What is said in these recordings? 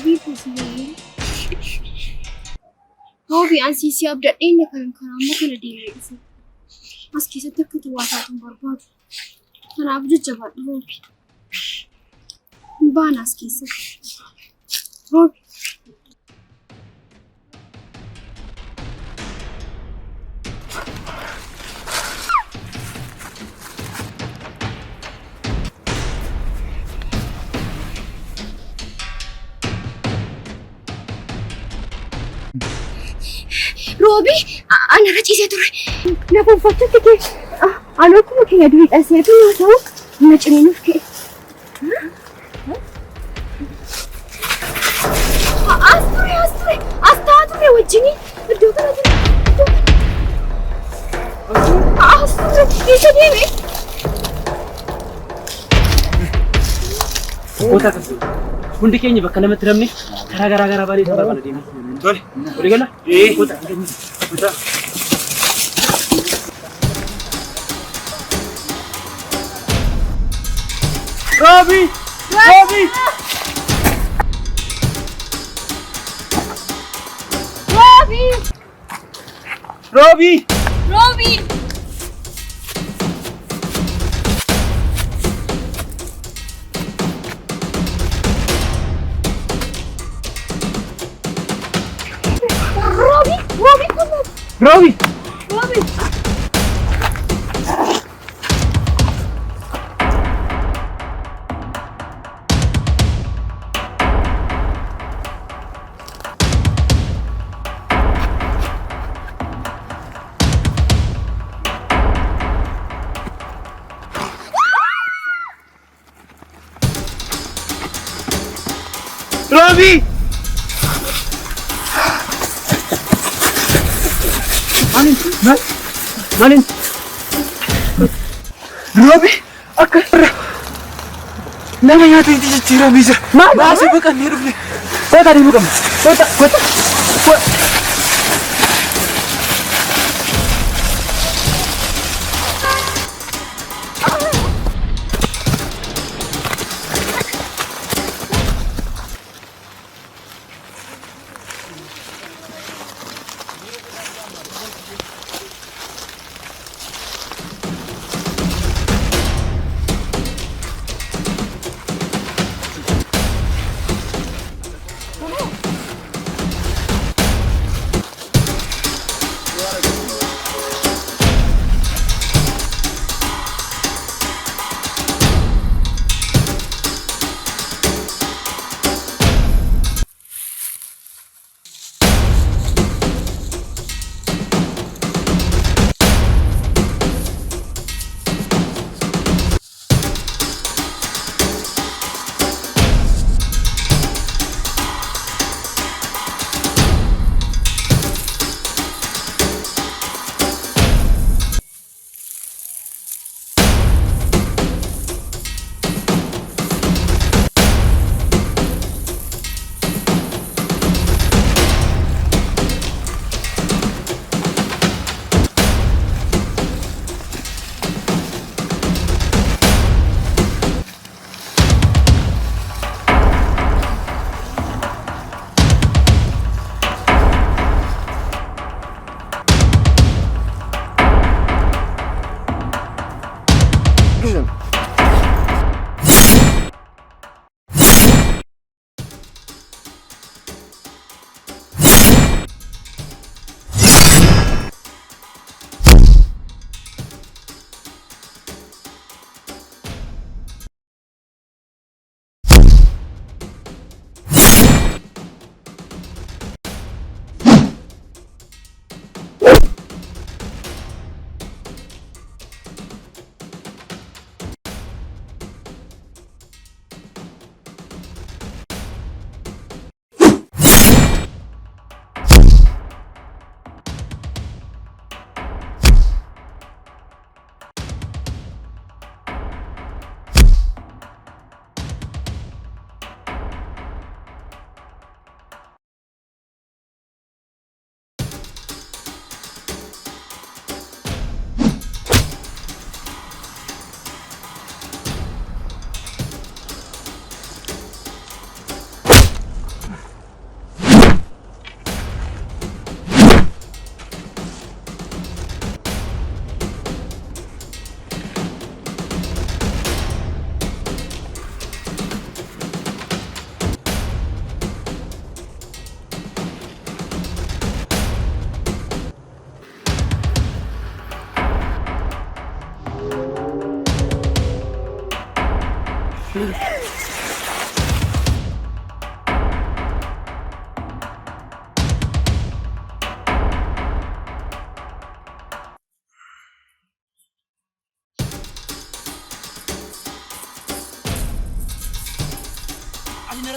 Roobii kuusi. Roobii ansiisii abdadhee inni kan amma kana deemee dhufu. As keessatti akka tuwaasaatu hin barbaadu. Kanaaf jajjabaadhu Roobii. Hin baana as keessatti. Roobii. Roobii, ana raciisee ture. Na gonfachuutti kee ani akkuma keenya durii dhalseetu yoo ta'u na ciniinuuf ka'e. As ture. As taa'aa ture wajjinii iddoo kana ture. As ture. Isa deeme. Oota kasi. Hundi keenya bakka namatti namni karaa garaa baay'ee barbaada deema. Dole. Olii gala? Oota. Oota. Roobii! Roobii! Roobii! Roobii! Roobii! Roobii! Roobii! Roobii! Maalin? Roobii! Akka nama nyaata itti jijjiiramee jira. Baasii baqannee dhufne. Koota deemuu qabna. Koota.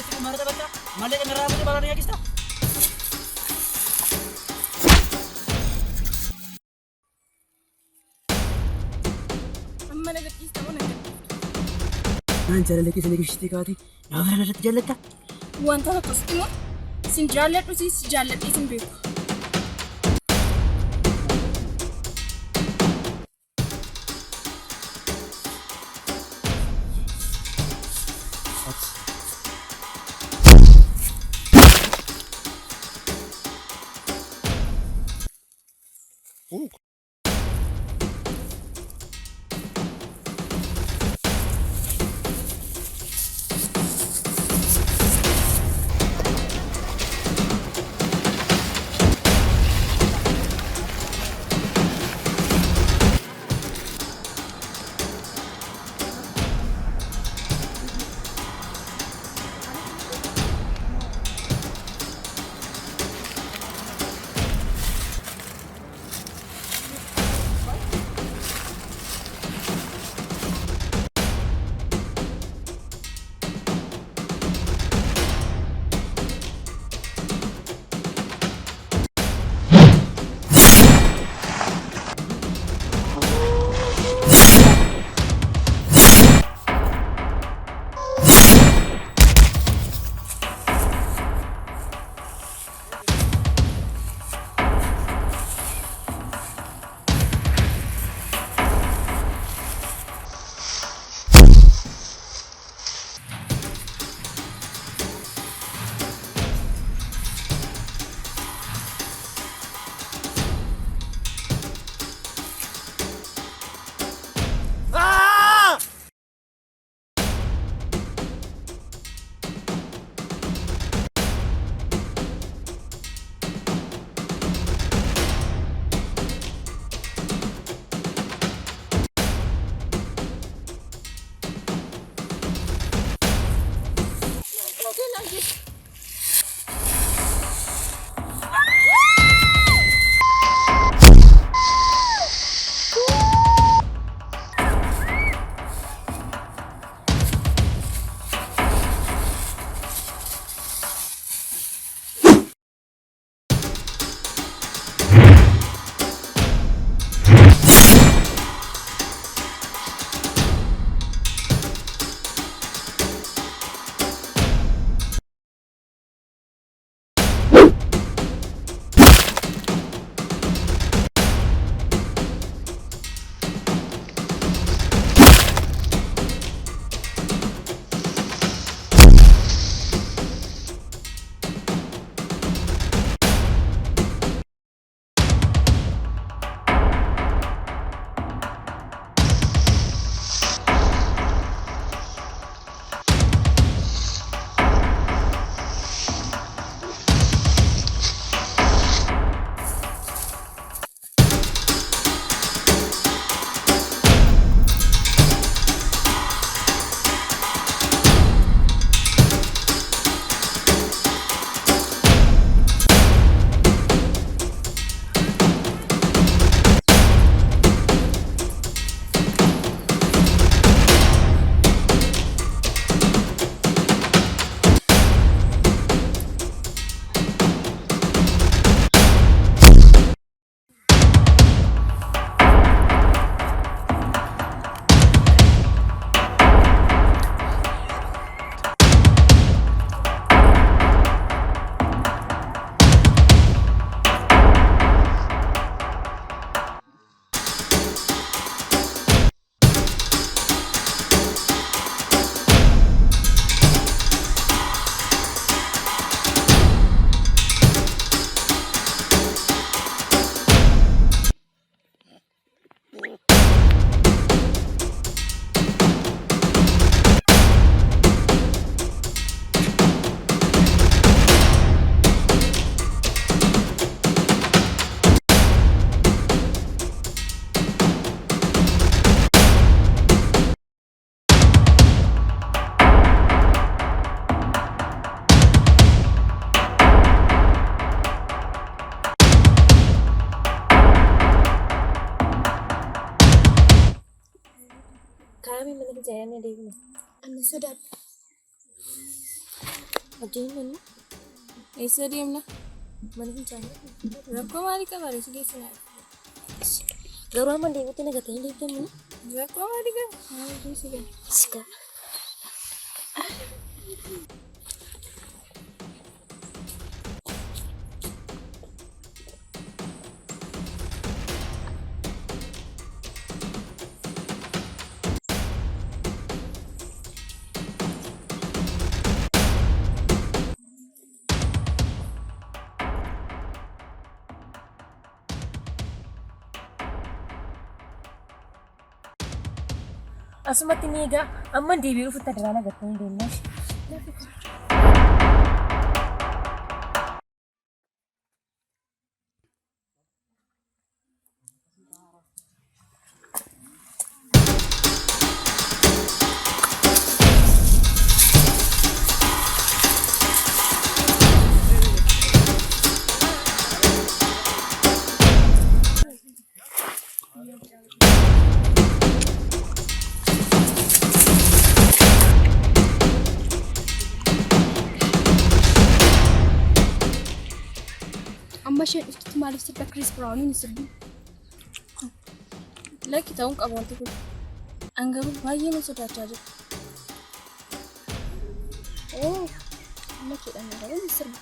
Irratti marata batta malee kan irraa bude balaa yaakista. Amma nagarsiista moo nagarsiista? Naan jaalallee keessa nagashitee kaatee nama biraan irratti jaallatta. Wanta akkasitti moo sin jaalladhu siis jaalladhee sin beeku. Kami mana kerjaan yang dia guna? Anda sedap. Adeeman eessa deemna? Mana fincaanii. Rakkoo maalii qaba reessi geessinaa? Garuu amma deemuutti nagatanii deemtamni. Rakkoo maalii qaba? Reessi geessinaa. Asumatti ni egaa amma deebi'ee dhufutti adaraan agartanii deemnaa. Amma isheen dhuftutti maaliif sirba Chris Brown'n sirbu? Lakki ta'uun qabu wanti kun. Angaruu baay'ee na sodaachaa jira. Lakkiidhaan garuu sirbu.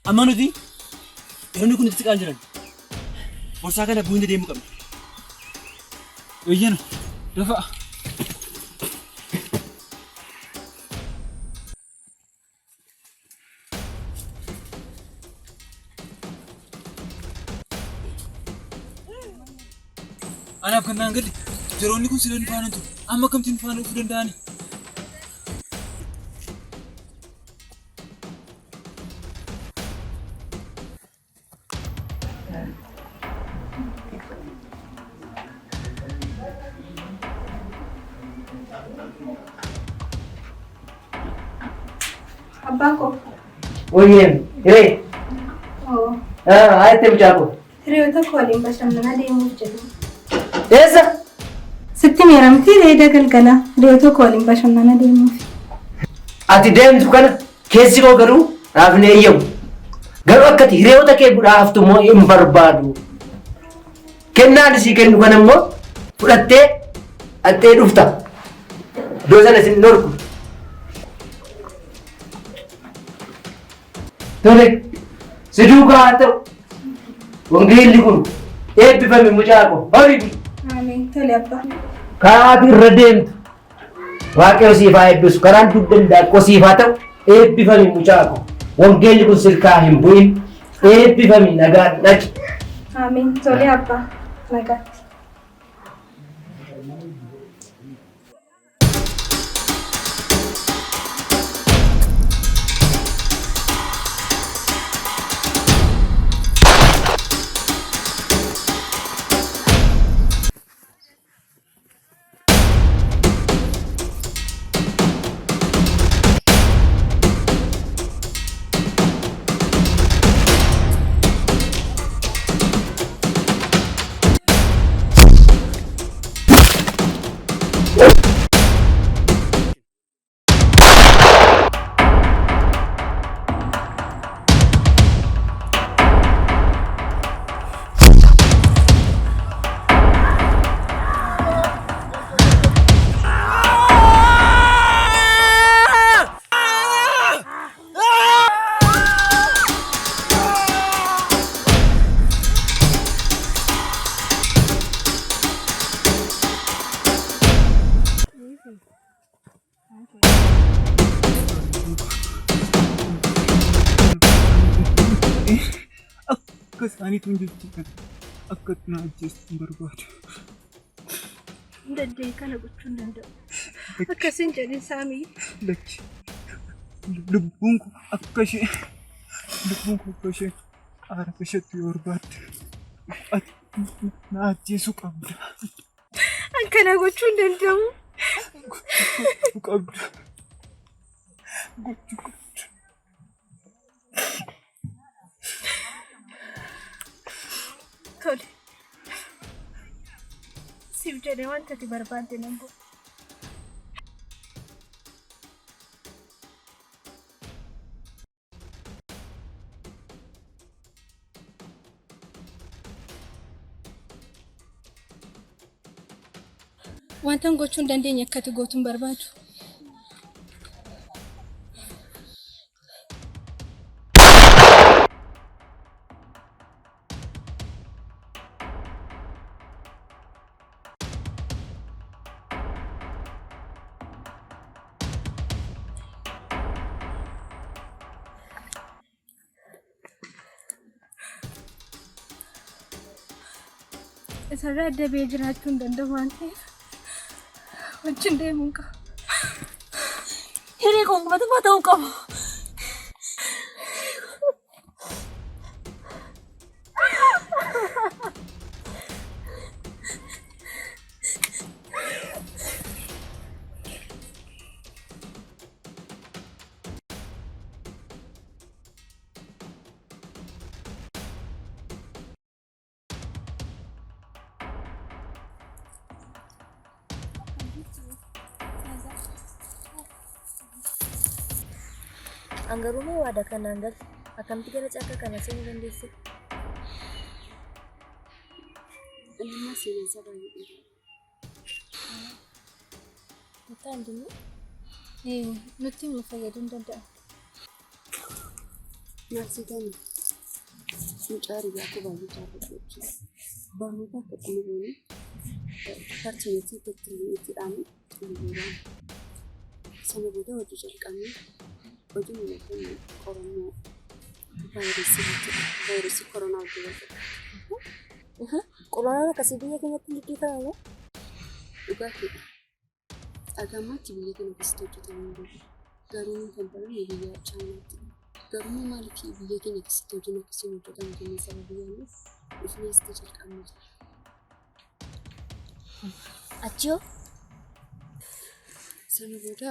Amma nuti yeroo kun itti qaan jiran borsaa kana bu'uun deemuu qabna. Eeyyana lafa. Anaaf kan naan galle yeroonni kun sireen faana turu amma kamtiin faana dhufuu danda'ani. Abbaako. Oyyem, hiree. Ayyattee mucaako. Hiriyoota koo waliin bashannanaa deemuuf jedhu. Eessa? Sitti miiramtii reeda galgala hiriyoota koo waliin bashannanaa deemuuf. Ati deemtu kana keessi koo garuu naaf hin eeyyamu. Garuu akkati hiriyoota kee haftu immoo hin barbaadu. Kennaan isii kennu kana immoo fudhattee dhattee dhufta. Iddoo sana isin dhorku. Tole, si duukaa haa ta'u. Wangeelli kun eebbifame mucaako. Horii buli. Ameen. Tole abbaa. Kaati irra deemtu. Waaqayyo siif haa eebbisu. Karaan dugda indaaqqoo siif haa ta'u. Eebbifame mucaako. Wangeelli kun sirkaa hin bu'in. Eebbifame nagaan dhaqi. Ameen. Tole abbaa. Nagaatti. akka isaaniitu jechuudha. Akka na ajjeesuun barbaadu. Dandee kana gochuu hin danda'u. Akkasiin jedhin Saamii. Lakki. Lubbuun koo akka ishee aara isheetti yoo barbaadde ati na ajjeesuu qabda. Akkana gochuu hin danda'u. Gochuu qabda. Tole. Siif jedhee wanta ati barbaadde nan godha. Wantan gochuu hin dandeenye akka ati gootuun barbaadu. Isarraa deebi'ee jiraachuu hin danda'u waan ta'eef wajjin deemuun qaba. Hiree konkolaataa ta'uu qaba. Anggarume waada kanaan gal akkamti gara cakka kana seenuu dandeesse? Ilma seensa baay'ee. Mutaan dinni? Nuti nu fayyaduu hin danda'u. Naasitan mucaari yaako baay'ee jaalladhu. Barnoota akka xumuruun partiitii teknikiidhaan xumuruudhaan sana booda hojii jalqabnee hojii mul'atan qorannoo vaayirasii koronaa hojjetaa. Qorannoon akkasii biyya keenyatti liqeeffame dhugaatiidha. Dhagaamaatti biyya kana keessatti hojjetamuu danda'u. Garuu kan barame biyya Chaayinaatti. Garuu maaliif biyya keenya keessatti hojiin akkasii hojjetamu jennee sababii yaannuuf dhufnee asitti jalqabnee jira. Achoo? Sana booda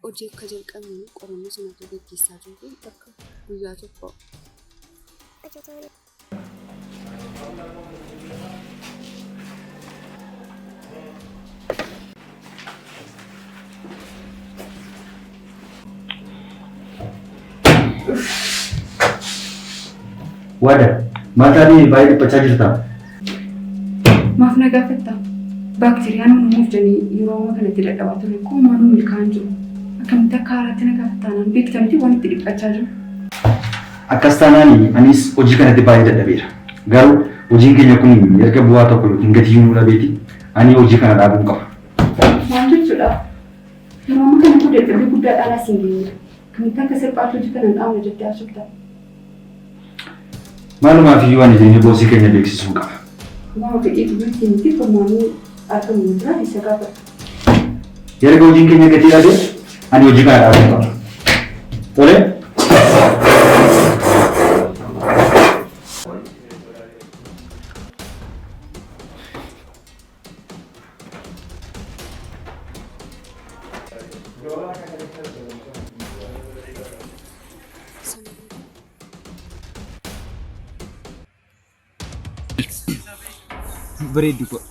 hojii akka jalqabnu qorannoo sana gaggeessaa jirru bakka guyyaa tokko. Waada, mataanii baay'ee dhiphachaa jirta. Maaf na gaafetta. Baakteeriyaan uumuuf jedhanii yeroo ammaa kanatti dadhabaa ture kun maanuu milkaa'an jiru. Akkamitti akka haaraatti na gaafattaanaan beektamti waan itti dhiphachaa jiru. Akkas taanaani anis hojii kanatti baay'ee dadhabeera. Garuu hojiin keenya kun erga bu'aa tokko yookiin gatii nuu dhabeeti ani hojii kana dhaabuun qaba. Maal jechuudha? Yeroo ammaa kana kun dadhabbii guddaadhaan asiin geenye. Akkamitti akka salphaatti hojii kana hin dhaabne jettee haasoftaa? Maalumaaf iyyuu ani jireenya boosii keenya beeksisuun qaba. Nama fedhii dubartii miti formaanii argamu jira isa gaafata. Erga hojiin keenya gatii dhabe ani hojii kana dhaabuun qaba. Tolee? Bareedu kok.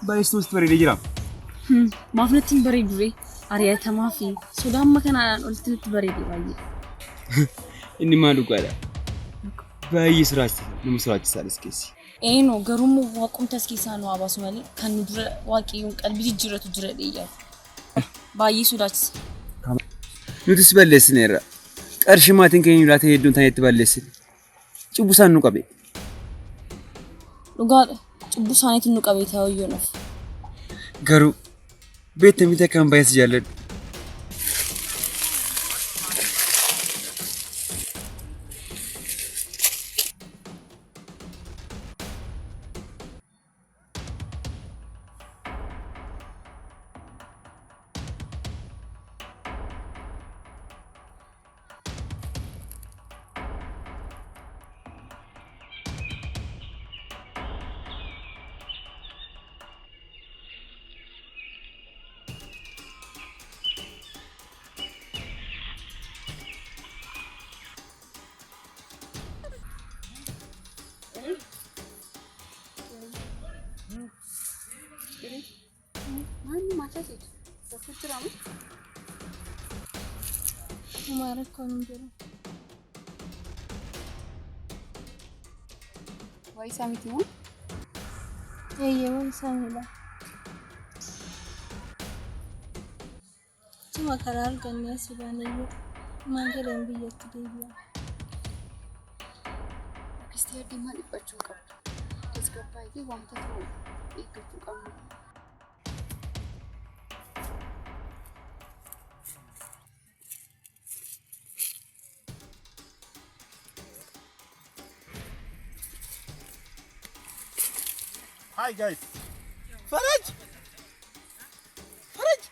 Baay'istus bareedee jira. Maaf natti hin bareedu ree? Ari'atamaa fi sodaa amma kanaan olitti natti bareedee baay'ee. Inni maal dhugaadha? Baay'ee nama siraachisaadhas keessi. Eenoo garuu waaqumti as keessaa nu habaasu malee kan nu dura waaqayyoon qalbii jijjiirratu jira dheeyyaatu. Baay'ee sodaachisa. Nutis balleessineerra. Qarshii maatiin keenya laata hedduun ta'e itti balleessine. Cubbusaan nu qabe. Dhugaadha. Cubbuu isaaniitiin nu qabee taa'uyyoo nuuf. Garuu beektamii akkaan baay'ee si jaalladhu. Mani mata sih. Tapi ceram. Kemarin konjur. Wai samiti mo? Iya, wai samila. Cuma karar gannya sebenarnya manjaran biar tidak. Istilah di mana baju kamu? Deskripsi ini wanita tu itu tu kamu. Hi guys. Faraj. Faraj.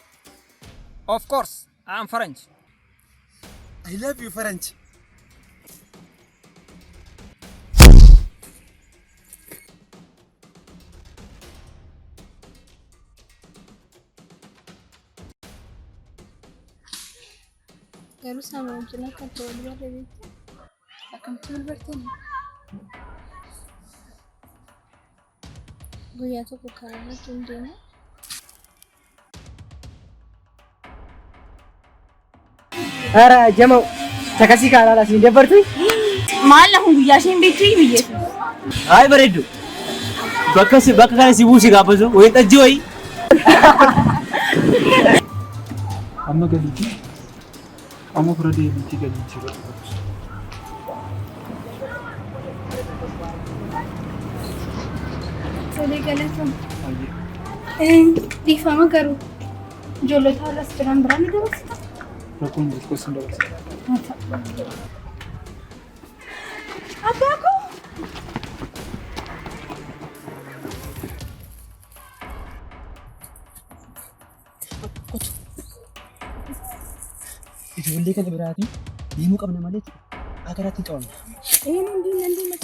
Of course, I'm French. I love you Faraj. Garuu sama wajjin akka ta'u barre beektu. Akkamitti wal bartanii? Guyyaa tokko karaa irratti hin deemu. Haaraa jamaa takasii kaaraadha siin dabartu. Maal kun guyyaa isheen beektu biyyeessu. Hayi bareeddu. Bakka kana si buusi gaafasu wayii xajji wayii. Amma galiiti. Amma fura deemti galiiti. Tolee galatoom. Dhiifama garuu ijoollota alas jiran biraan ni dabarsita. Rakkoon tokko sin dabarsita. Abbaa koo! Ijoollee kana biraatiin deemuu qabna malee agaraatti hin qabamne. Nan deema.